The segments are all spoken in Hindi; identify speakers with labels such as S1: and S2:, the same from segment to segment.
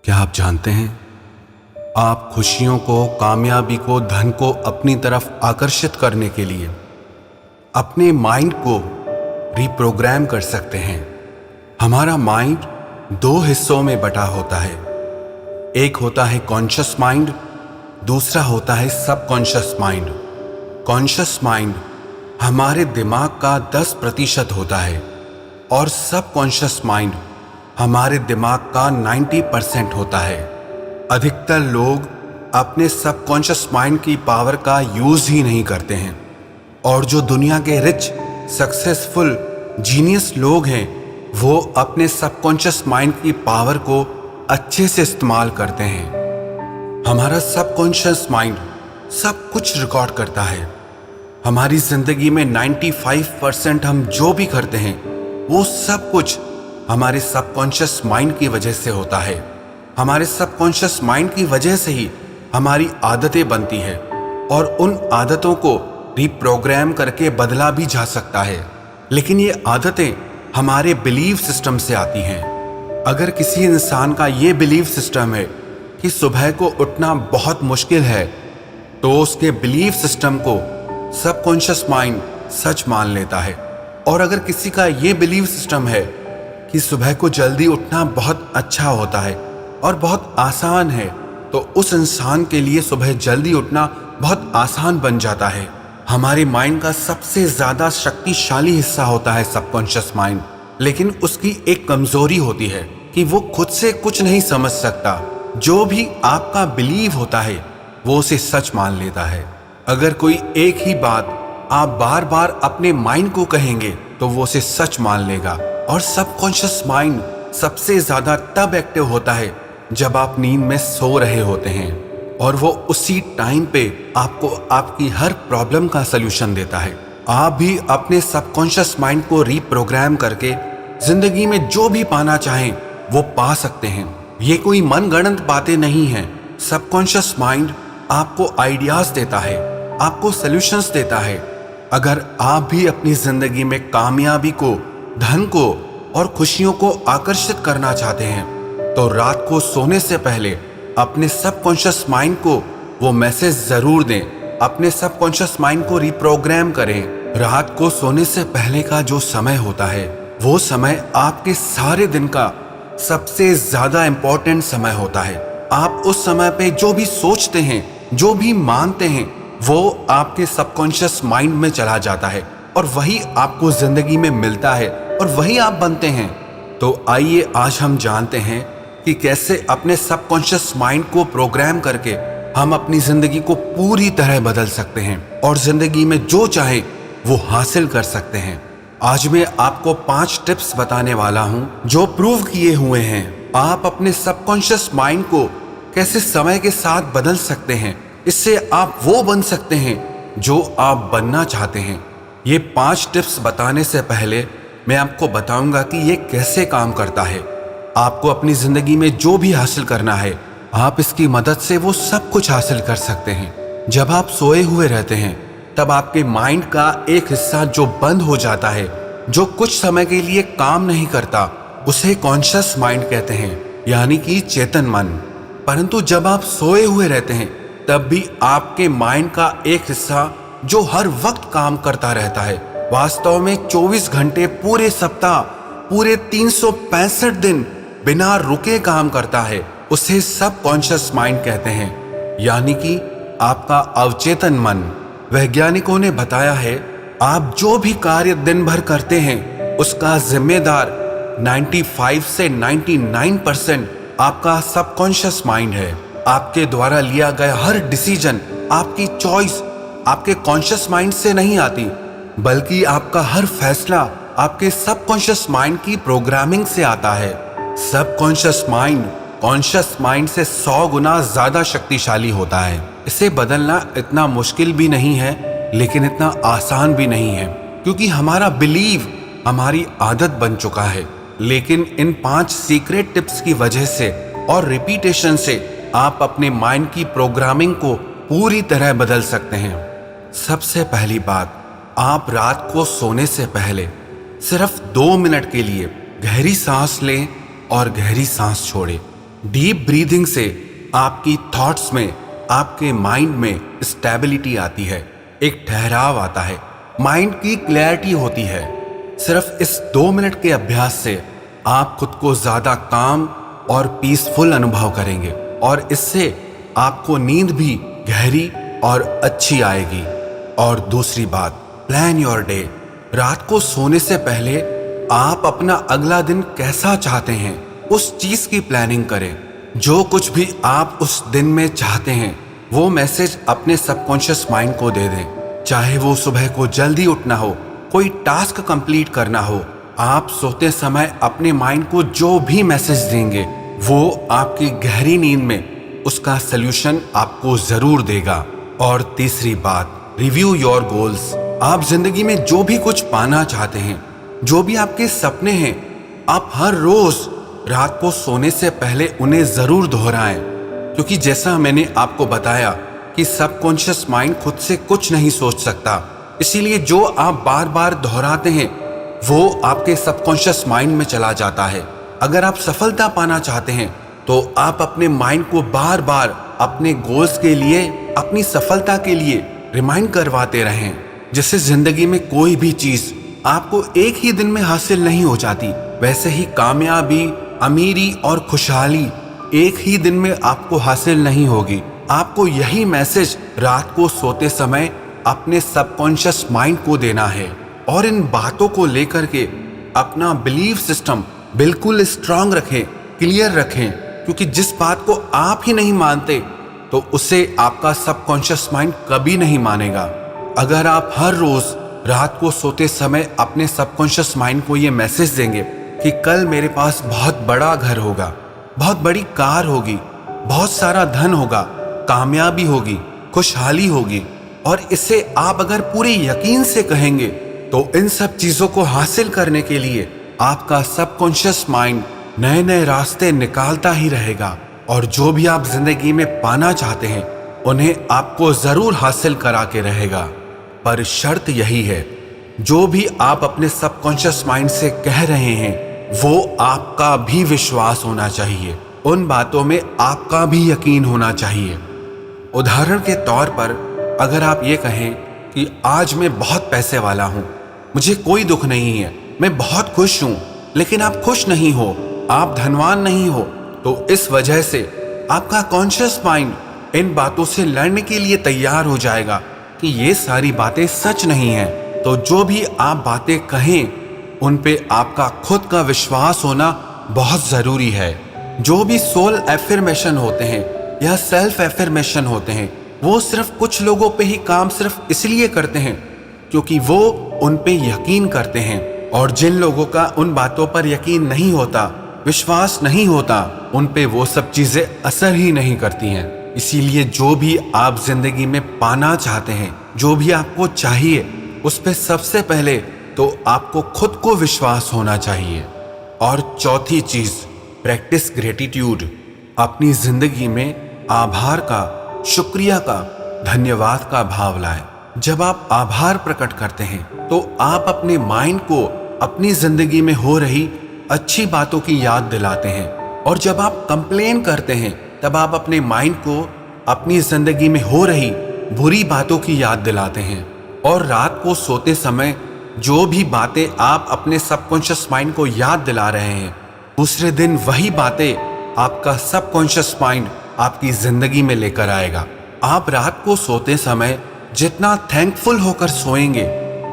S1: क्या आप जानते हैं, आप खुशियों को, कामयाबी को, धन को अपनी तरफ आकर्षित करने के लिए अपने माइंड को रिप्रोग्राम कर सकते हैं। हमारा माइंड दो हिस्सों में बटा होता है। एक होता है कॉन्शियस माइंड, दूसरा होता है सबकॉन्शियस माइंड। कॉन्शियस माइंड हमारे दिमाग का 10% होता है और सबकॉन्शियस माइंड हमारे दिमाग का 90% होता है। अधिकतर लोग अपने सबकॉन्शियस माइंड की पावर का यूज ही नहीं करते हैं और जो दुनिया के रिच, सक्सेसफुल, जीनियस लोग हैं वो अपने सबकॉन्शियस माइंड की पावर को अच्छे से इस्तेमाल करते हैं। हमारा सबकॉन्शियस माइंड सब कुछ रिकॉर्ड करता है। हमारी जिंदगी में 95% हम जो भी करते हैं वो सब कुछ हमारे सबकॉन्शियस माइंड की वजह से होता है। हमारे सबकॉन्शियस माइंड की वजह से ही हमारी आदतें बनती है और उन आदतों को रिप्रोग्राम करके बदला भी जा सकता है। लेकिन ये आदतें हमारे बिलीव सिस्टम से आती हैं। अगर किसी इंसान का ये बिलीव सिस्टम है कि सुबह को उठना बहुत मुश्किल है, तो उसके बिलीव सिस्टम को सबकॉन्शियस माइंड सच मान लेता है। और अगर किसी का ये बिलीव सिस्टम है कि सुबह को जल्दी उठना बहुत अच्छा होता है और बहुत आसान है, तो उस इंसान के लिए सुबह जल्दी उठना बहुत आसान बन जाता है। हमारे माइंड का सबसे ज्यादा शक्तिशाली हिस्सा होता है सबकॉन्शियस माइंड, लेकिन उसकी एक कमजोरी होती है कि वो खुद से कुछ नहीं समझ सकता। जो भी आपका बिलीव होता है वो उसे सच मान लेता है। अगर कोई एक ही बात आप बार बार अपने माइंड को कहेंगे तो वो उसे सच मान लेगा। और सबकॉन्शियस माइंड सबसे ज्यादा तब एक्टिव होता है जब आप नींद में सो रहे होते हैं और वो उसी टाइम पे आपको आपकी हर प्रॉब्लम का सलूशन देता है। आप भी अपने सबकॉन्शियस माइंड को रिप्रोग्राम करके जिंदगी में जो भी पाना चाहें वो पा सकते हैं। ये कोई मनगढ़ंत बातें नहीं हैं। सबकॉन्शियस माइंड आपको आइडियाज देता है, आपको सलूशंस देता है। अगर आप भी अपनी जिंदगी में कामयाबी को, धन को और खुशियों को आकर्षित करना चाहते हैं तो रात को सोने से पहले अपने सबकॉन्शियस माइंड को वो मैसेज जरूर दें। अपने सबकॉन्शियस माइंड को रिप्रोग्राम करें। रात को सोने से पहले का जो समय होता है वो समय आपके सारे दिन का सबसे ज्यादा इंपॉर्टेंट समय होता है। आप उस समय पे जो भी सोचते हैं, जो भी मानते हैं, वो आपके सबकॉन्शियस माइंड में चला जाता है और वही आपको जिंदगी में मिलता है और वही आप बनते हैं। तो आइए आज हम जानते हैं कि कैसे अपने सबकॉन्शियस माइंड को प्रोग्राम करके हम अपनी जिंदगी को पूरी तरह बदल सकते हैं और जिंदगी में जो चाहे वो हासिल कर सकते हैं। आज मैं आपको 5 टिप्स बताने वाला हूं जो प्रूव किए हुए हैं। आप अपने सबकॉन्शियस माइंड को कैसे समय के साथ बदल सकते हैं। इससे आप वो बन सकते हैं जो आप बनना चाहते हैं। ये 5 टिप्स बताने से पहले मैं आपको बताऊंगा कि ये कैसे काम करता है। आपको अपनी जिंदगी में जो भी हासिल करना है, आप इसकी मदद से वो सब कुछ हासिल कर सकते हैं। जब आप सोए हुए रहते हैं तब आपके माइंड का एक हिस्सा जो बंद हो जाता है, जो कुछ समय के लिए काम नहीं करता, उसे कॉन्शियस माइंड कहते हैं, यानी कि चेतन मन। परंतु जब आप सोए हुए रहते हैं तब भी आपके माइंड का एक हिस्सा जो हर वक्त काम करता रहता है, वास्तव में 24 घंटे पूरे सप्ताह, पूरे 365 दिन बिना रुके काम करता है, उसे सबकॉन्शियस माइंड कहते हैं, यानी कि आपका अवचेतन मन। वैज्ञानिकों ने बताया है आप जो भी कार्य दिन भर करते हैं उसका जिम्मेदार 95 से 99% आपका सबकॉन्शियस माइंड है। आपके द्वारा लिया गया हर डिसीजन, आपकी चॉइस आपके कॉन्शियस माइंड से नहीं आती, बल्कि आपका हर फैसला आपके सबकॉन्शियस माइंड की प्रोग्रामिंग से आता है। सबकॉन्शियस माइंड कॉन्शियस माइंड से 100 गुना ज्यादा शक्तिशाली होता है। इसे बदलना इतना मुश्किल भी नहीं है, लेकिन इतना आसान भी नहीं है, क्योंकि हमारा बिलीव हमारी आदत बन चुका है। लेकिन इन 5 सीक्रेट टिप्स की वजह से और रिपीटेशन से आप अपने माइंड की प्रोग्रामिंग को पूरी तरह बदल सकते हैं। सबसे पहली बात, आप रात को सोने से पहले सिर्फ 2 मिनट के लिए गहरी सांस लें और गहरी सांस छोड़ें। डीप ब्रीदिंग से आपकी थॉट्स में, आपके माइंड में स्टेबिलिटी आती है, एक ठहराव आता है, माइंड की क्लैरिटी होती है। सिर्फ इस 2 मिनट के अभ्यास से आप खुद को ज्यादा काम और पीसफुल अनुभव करेंगे और इससे आपको नींद भी गहरी और अच्छी आएगी। और दूसरी बात, प्लान योर डे। रात को सोने से पहले आप अपना अगला दिन कैसा चाहते हैं उस चीज की प्लानिंग करें। जो कुछ भी आप उस दिन में चाहते हैं वो मैसेज अपने सबकॉन्शियस माइंड को दे दें। चाहे वो सुबह को जल्दी उठना हो, कोई टास्क कंप्लीट करना हो, आप सोते समय अपने माइंड को जो भी मैसेज देंगे वो आपकी गहरी नींद में उसका सल्यूशन आपको जरूर देगा। और तीसरी बात, रिव्यू योर गोल्स। आप जिंदगी में जो भी कुछ पाना चाहते हैं, जो भी आपके सपने हैं, आप हर रोज रात को सोने से पहले उन्हें जरूर दोहराएं। क्योंकि जैसा मैंने आपको बताया कि सबकॉन्शियस माइंड खुद से कुछ नहीं सोच सकता, इसीलिए जो आप बार बार दोहराते हैं वो आपके सबकॉन्शियस माइंड में चला जाता है। अगर आप सफलता पाना चाहते हैं तो आप अपने माइंड को बार बार अपने गोल्स के लिए, अपनी सफलता के लिए रिमाइंड करवाते रहें। जिससे जिंदगी में कोई भी चीज आपको एक ही दिन में हासिल नहीं हो जाती, वैसे ही कामयाबी, अमीरी और खुशहाली एक ही दिन में आपको हासिल नहीं होगी। आपको यही मैसेज रात को सोते समय अपने सबकॉन्शियस माइंड को देना है और इन बातों को लेकर के अपना बिलीफ सिस्टम बिल्कुल स्ट्रांग रखें, क्लियर रखें। क्योंकि जिस बात को आप ही नहीं मानते तो उसे आपका सबकॉन्शियस माइंड कभी नहीं मानेगा। अगर आप हर रोज रात को सोते समय अपने सबकॉन्शियस माइंड को ये मैसेज देंगे कि कल मेरे पास बहुत बड़ा घर होगा, बहुत बड़ी कार होगी, बहुत सारा धन होगा, कामयाबी होगी, खुशहाली होगी, और इसे आप अगर पूरे यकीन से कहेंगे तो इन सब चीजों को हासिल करने के लिए आपका सबकॉन्शियस माइंड नए नए रास्ते निकालता ही रहेगा और जो भी आप जिंदगी में पाना चाहते हैं उन्हें आपको जरूर हासिल करा के रहेगा। पर शर्त यही है, जो भी आप अपने सबकॉन्शियस माइंड से कह रहे हैं वो आपका भी विश्वास होना चाहिए, उन बातों में आपका भी यकीन होना चाहिए। उदाहरण के तौर पर अगर आप ये कहें कि आज मैं बहुत पैसे वाला हूं, मुझे कोई दुख नहीं है, मैं बहुत खुश हूं, लेकिन आप खुश नहीं हो, आप धनवान नहीं हो, तो इस वजह से आपका कॉन्शियस माइंड इन बातों से लड़ने के लिए तैयार हो जाएगा कि ये सारी बातें सच नहीं हैं। तो जो भी आप बातें कहें उन पे आपका खुद का विश्वास होना बहुत जरूरी है। जो भी सोल एफर्मेशन होते हैं या सेल्फ एफर्मेशन होते हैं वो सिर्फ कुछ लोगों पे ही काम सिर्फ इसलिए करते हैं क्योंकि वो उन पे यकीन करते हैं, और जिन लोगों का उन बातों पर यकीन नहीं होता, विश्वास नहीं होता, उन पे वो सब चीजें असर ही नहीं करती हैं। इसीलिए जो भी आप जिंदगी में पाना चाहते हैं, जो भी आपको चाहिए, उस पे सबसे पहले तो आपको खुद को विश्वास होना चाहिए। और चौथी चीज, प्रैक्टिस ग्रेटिट्यूड। अपनी जिंदगी में आभार का, शुक्रिया का, धन्यवाद का भाव लाएं। जब आप आभार प्रकट करते हैं तो आप अपने माइंड को अपनी जिंदगी में हो रही अच्छी बातों की याद दिलाते हैं, और जब आप कंप्लेन करते हैं तब आप अपने माइंड को अपनी जिंदगी में हो रही बुरी बातों की याद दिलाते हैं। और रात को सोते समय जो भी बातें आप अपने सबकॉन्शियस माइंड को याद दिला रहे हैं, दूसरे दिन वही बातें आपका सबकॉन्शियस माइंड आपकी जिंदगी में लेकर आएगा। आप रात को सोते समय जितना थैंकफुल होकर सोएंगे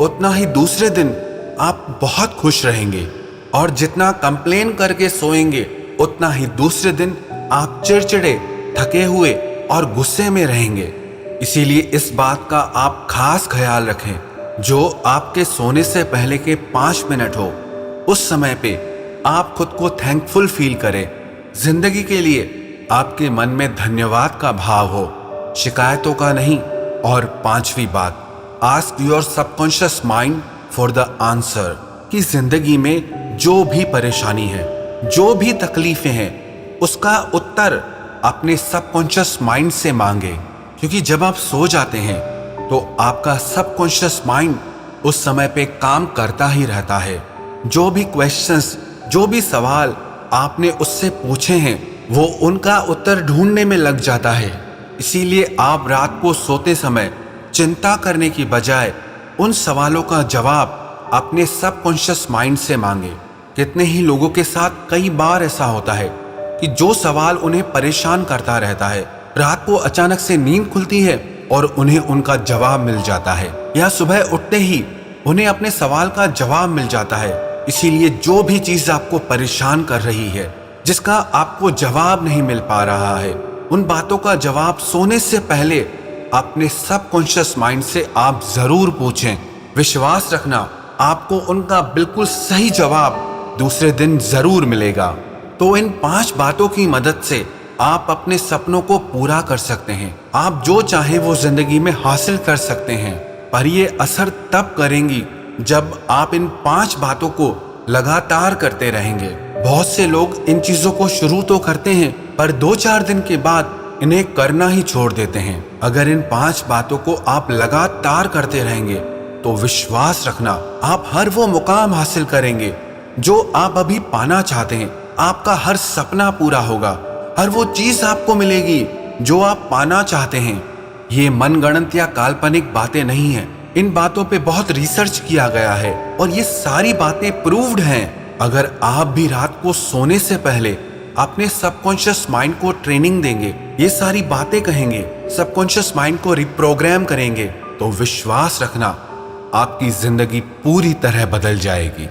S1: उतना ही दूसरे दिन आप बहुत खुश रहेंगे, और जितना कंप्लेन करके सोएंगे उतना ही दूसरे दिन आप चिड़चिड़े, थके हुए और गुस्से में रहेंगे। इसीलिए इस बात का आप खास ख्याल रखें, जो आपके सोने से पहले के 5 मिनट हो उस समय पे आप खुद को थैंकफुल फील करें। जिंदगी के लिए आपके मन में धन्यवाद का भाव हो, शिकायतों का नहीं। और 5वीं बात, ask your subconscious mind for the answer. कि जिंदगी में जो भी परेशानी है, जो भी तकलीफें हैं, उसका उत्तर अपने सबकॉन्शियस माइंड से मांगे। क्योंकि जब आप सो जाते हैं तो आपका सबकॉन्शियस माइंड उस समय पे काम करता ही रहता है। जो भी क्वेश्चंस, जो भी सवाल आपने उससे पूछे हैं वो उनका उत्तर ढूंढने में लग जाता है। इसीलिए आप रात को सोते समय चिंता करने की बजाय उन सवालों का जवाब अपने सबकॉन्शियस माइंड से मांगे। कितने ही लोगों के साथ कई बार ऐसा होता है कि जो सवाल उन्हें परेशान करता रहता है, रात को अचानक से नींद खुलती है और उन्हें उनका जवाब मिल जाता है, या सुबह उठते ही उन्हें अपने सवाल का जवाब मिल जाता है। इसीलिए जो भी चीज आपको परेशान कर रही है, जिसका आपको जवाब नहीं मिल पा रहा है, उन बातों का जवाब सोने से पहले अपने सबकॉन्शियस माइंड से आप जरूर पूछें। विश्वास रखना, आपको उनका बिल्कुल सही जवाब दूसरे दिन जरूर मिलेगा। तो इन 5 बातों की मदद से आप अपने सपनों को पूरा कर सकते हैं। आप जो चाहे वो जिंदगी में हासिल कर सकते हैं, पर ये असर तब करेंगी जब आप इन 5 बातों को लगातार करते रहेंगे। बहुत से लोग इन चीजों को शुरू तो करते हैं, पर 2-4 दिन के बाद इन्हें करना ही छोड़ देते हैं। अगर इन 5 बातों को आप लगातार करते रहेंगे तो विश्वास रखना, आप हर वो मुकाम हासिल करेंगे जो आप अभी पाना चाहते हैं। आपका हर सपना पूरा होगा, हर वो चीज आपको मिलेगी जो आप पाना चाहते हैं। ये मनगढ़ंत या काल्पनिक बातें नहीं हैं। इन बातों पे बहुत रिसर्च किया गया है और ये सारी बातें प्रूव्ड हैं। अगर आप भी रात को सोने से पहले अपने सबकॉन्शियस माइंड को ट्रेनिंग देंगे, ये सारी बातें कहेंगे, सबकॉन्शियस माइंड को रिप्रोग्राम करेंगे, तो विश्वास रखना आपकी जिंदगी पूरी तरह बदल जाएगी।